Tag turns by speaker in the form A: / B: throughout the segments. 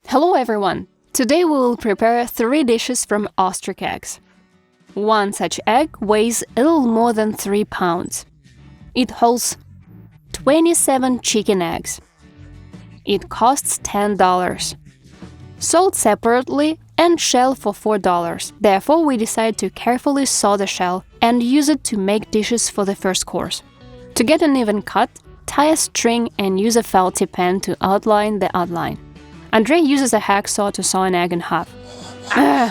A: Hello everyone! Today we will prepare 3 dishes from ostrich eggs. One such egg weighs a little more than 3 pounds. It holds 27 chicken eggs. It costs $10. Sold separately and shell for $4. Therefore, we decide to carefully saw the shell and use it to make dishes for the first course. To get an even cut, tie a string and use a felt tip pen to outline the outline. Andrei uses a hacksaw to saw an egg in half.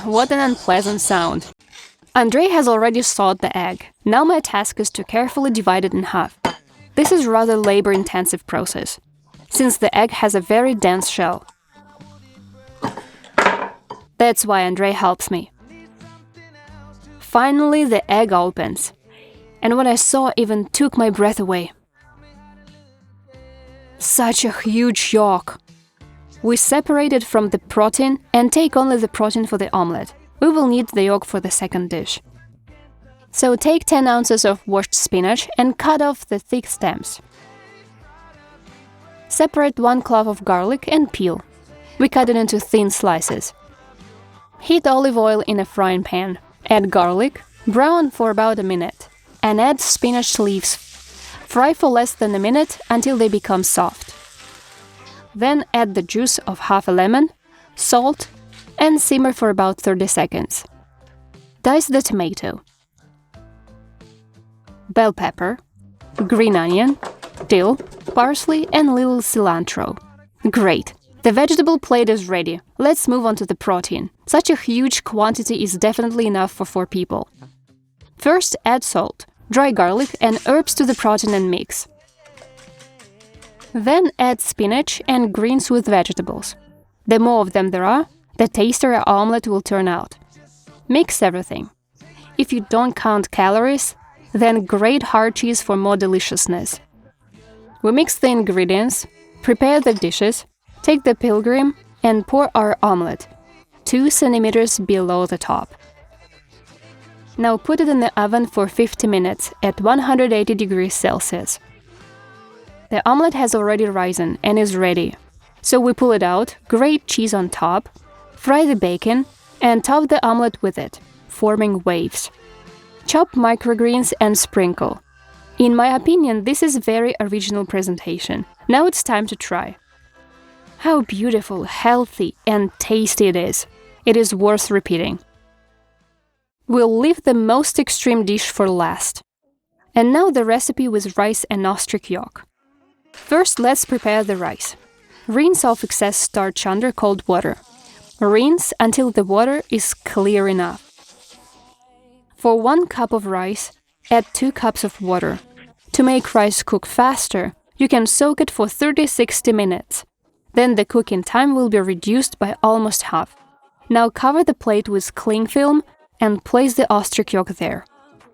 A: What an unpleasant sound. Andrei has already sawed the egg. Now my task is to carefully divide it in half. This is a rather labor-intensive process, since the egg has a very dense shell. That's why Andrei helps me. Finally, the egg opens, and what I saw even took my breath away. Such a huge yolk! We separate it from the protein and take only the protein for the omelette. We will need the yolk for the second dish. So take 10 ounces of washed spinach and cut off the thick stems. Separate 1 clove of garlic and peel. We cut it into thin slices. Heat olive oil in a frying pan. Add garlic, brown for about a minute, and add spinach leaves. Fry for less than a minute until they become soft. Then add the juice of half a lemon, salt, and simmer for about 30 seconds. Dice the tomato, bell pepper, green onion, dill, parsley, and little cilantro. Great! The vegetable plate is ready. Let's move on to the protein. Such a huge quantity is definitely enough for 4 people. First, add salt, dry garlic, and herbs to the protein and mix. Then add spinach and greens with vegetables. The more of them there are, the tastier our omelette will turn out. Mix everything. If you don't count calories, then grate hard cheese for more deliciousness. We mix the ingredients, prepare the dishes, take the pilgrim, and pour our omelette, 2 centimeters below the top. Now put it in the oven for 50 minutes at 180 degrees Celsius. The omelette has already risen and is ready. So we pull it out, grate cheese on top, fry the bacon, and top the omelette with it, forming waves. Chop microgreens and sprinkle. In my opinion, this is very original presentation. Now it's time to try. How beautiful, healthy, and tasty it is. It is worth repeating. We'll leave the most extreme dish for last. And now the recipe with rice and ostrich yolk. First, let's prepare the rice. Rinse off excess starch under cold water. Rinse until the water is clear enough. For 1 cup of rice, add 2 cups of water. To make rice cook faster, you can soak it for 30-60 minutes. Then the cooking time will be reduced by almost half. Now cover the plate with cling film and place the ostrich yolk there.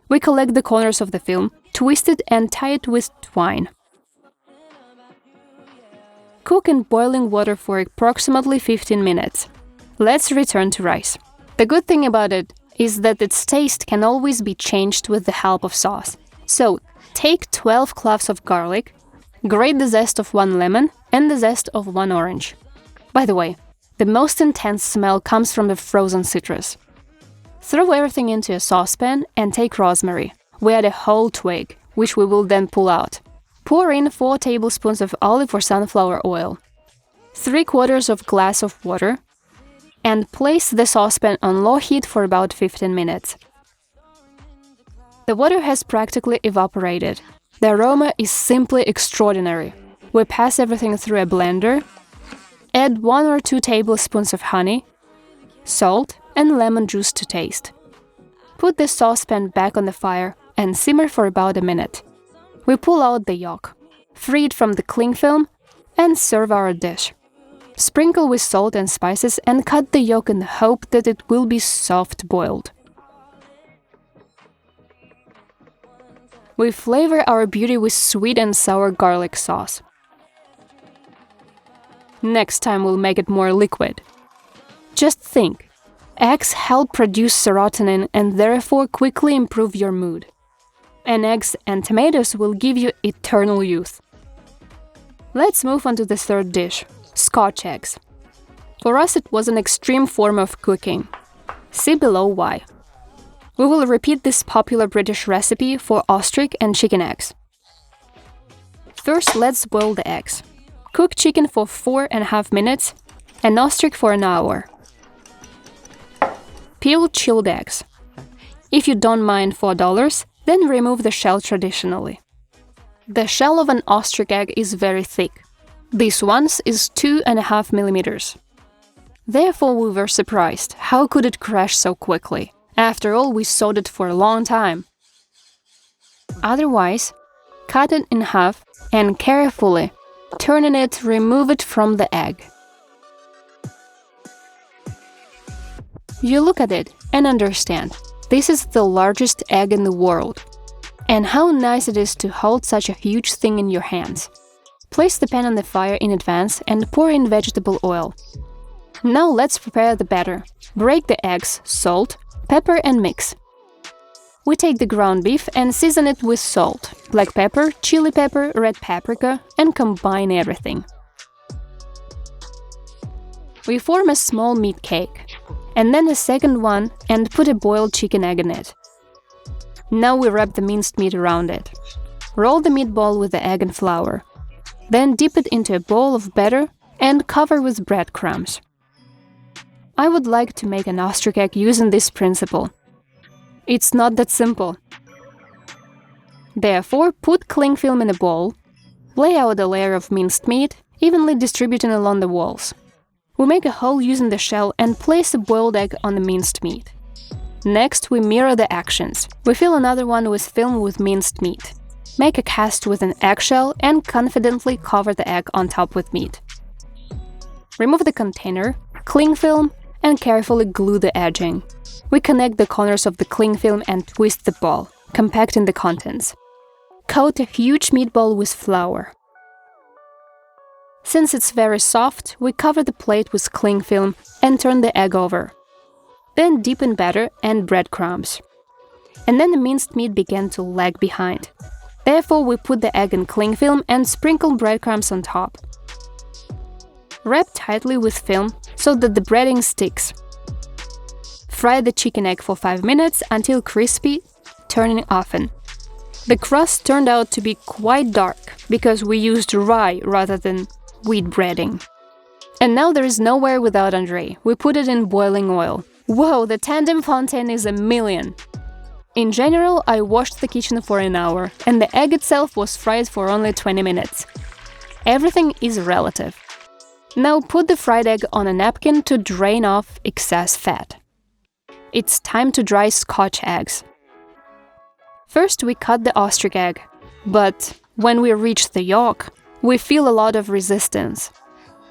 A: We collect the corners of the film, twist it and tie it with twine. Cook in boiling water for approximately 15 minutes. Let's return to rice. The good thing about it is that its taste can always be changed with the help of sauce. So, take 12 cloves of garlic, grate the zest of 1 lemon and the zest of 1 orange. By the way, the most intense smell comes from the frozen citrus. Throw everything into a saucepan and take rosemary. We add a whole twig, which we will then pull out. Pour in 4 tablespoons of olive or sunflower oil, 3/4 of glass of water, and place the saucepan on low heat for about 15 minutes. The water has practically evaporated. The aroma is simply extraordinary. We pass everything through a blender, add 1 or 2 tablespoons of honey, salt, and lemon juice to taste. Put the saucepan back on the fire and simmer for about a minute. We pull out the yolk, free it from the cling film, and serve our dish. Sprinkle with salt and spices and cut the yolk in the hope that it will be soft-boiled. We flavor our beauty with sweet and sour garlic sauce. Next time we'll make it more liquid. Just think, eggs help produce serotonin and therefore quickly improve your mood. And eggs and tomatoes will give you eternal youth. Let's move on to the third dish, Scotch eggs. For us, it was an extreme form of cooking. See below why. We will repeat this popular British recipe for ostrich and chicken eggs. First, let's boil the eggs. Cook chicken for 4.5 minutes and ostrich for an hour. Peel chilled eggs. If you don't mind $4, then remove the shell traditionally. The shell of an ostrich egg is very thick. This one's is 2.5 millimeters. Therefore, we were surprised. How could it crash so quickly? After all, we sewed it for a long time. Otherwise, cut it in half and carefully, turning it, remove it from the egg. You look at it and understand, this is the largest egg in the world. And how nice it is to hold such a huge thing in your hands. Place the pan on the fire in advance and pour in vegetable oil. Now let's prepare the batter. Break the eggs, salt, pepper and mix. We take the ground beef and season it with salt, black pepper, chili pepper, red paprika, and combine everything. We form a small meat cake, and then a second one and put a boiled chicken egg in it. Now we wrap the minced meat around it. Roll the meatball with the egg and flour. Then dip it into a bowl of batter and cover with breadcrumbs. I would like to make an ostrich egg using this principle. It's not that simple. Therefore, put cling film in a bowl, lay out a layer of minced meat, evenly distributing along the walls. We make a hole using the shell and place a boiled egg on the minced meat. Next, we mirror the actions. We fill another one with film with minced meat. Make a cast with an eggshell and confidently cover the egg on top with meat. Remove the container, cling film, and carefully glue the edging. We connect the corners of the cling film and twist the ball, compacting the contents. Coat a huge meatball with flour. Since it's very soft, we cover the plate with cling film and turn the egg over. Then dip in batter and breadcrumbs. And then the minced meat began to lag behind. Therefore, we put the egg in cling film and sprinkle breadcrumbs on top. Wrap tightly with film so that the breading sticks. Fry the chicken egg for 5 minutes until crispy, turning often. The crust turned out to be quite dark because we used rye rather than wheat breading. And now there is nowhere without Andrei. We put it in boiling oil. Whoa, the Tandem fontaine is a million! In general, I washed the kitchen for an hour, and the egg itself was fried for only 20 minutes. Everything is relative. Now put the fried egg on a napkin to drain off excess fat. It's time to dry Scotch eggs. First we cut the ostrich egg, but when we reach the yolk, we feel a lot of resistance.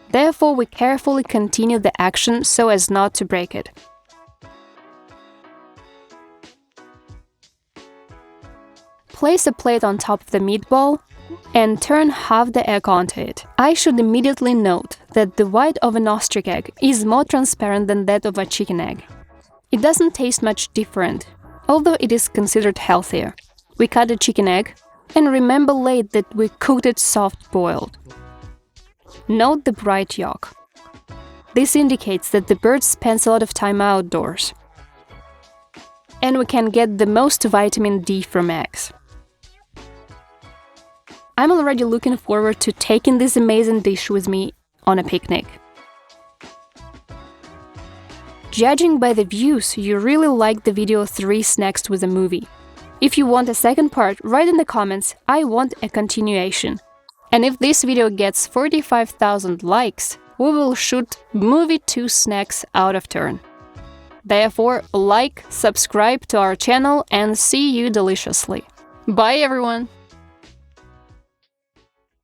A: Therefore, we carefully continue the action so as not to break it. Place a plate on top of the meatball and turn half the egg onto it. I should immediately note that the white of an ostrich egg is more transparent than that of a chicken egg. It doesn't taste much different, although it is considered healthier. We cut a chicken egg, and remember late that we cooked it soft-boiled. Note the bright yolk. This indicates that the bird spends a lot of time outdoors. And we can get the most vitamin D from eggs. I'm already looking forward to taking this amazing dish with me on a picnic. Judging by the views, you really liked the video 3 snacks with a movie. If you want a second part, write in the comments, I want a continuation. And if this video gets 45,000 likes, we will shoot movie 2 snacks out of turn. Therefore, like, subscribe to our channel and see you deliciously. Bye everyone!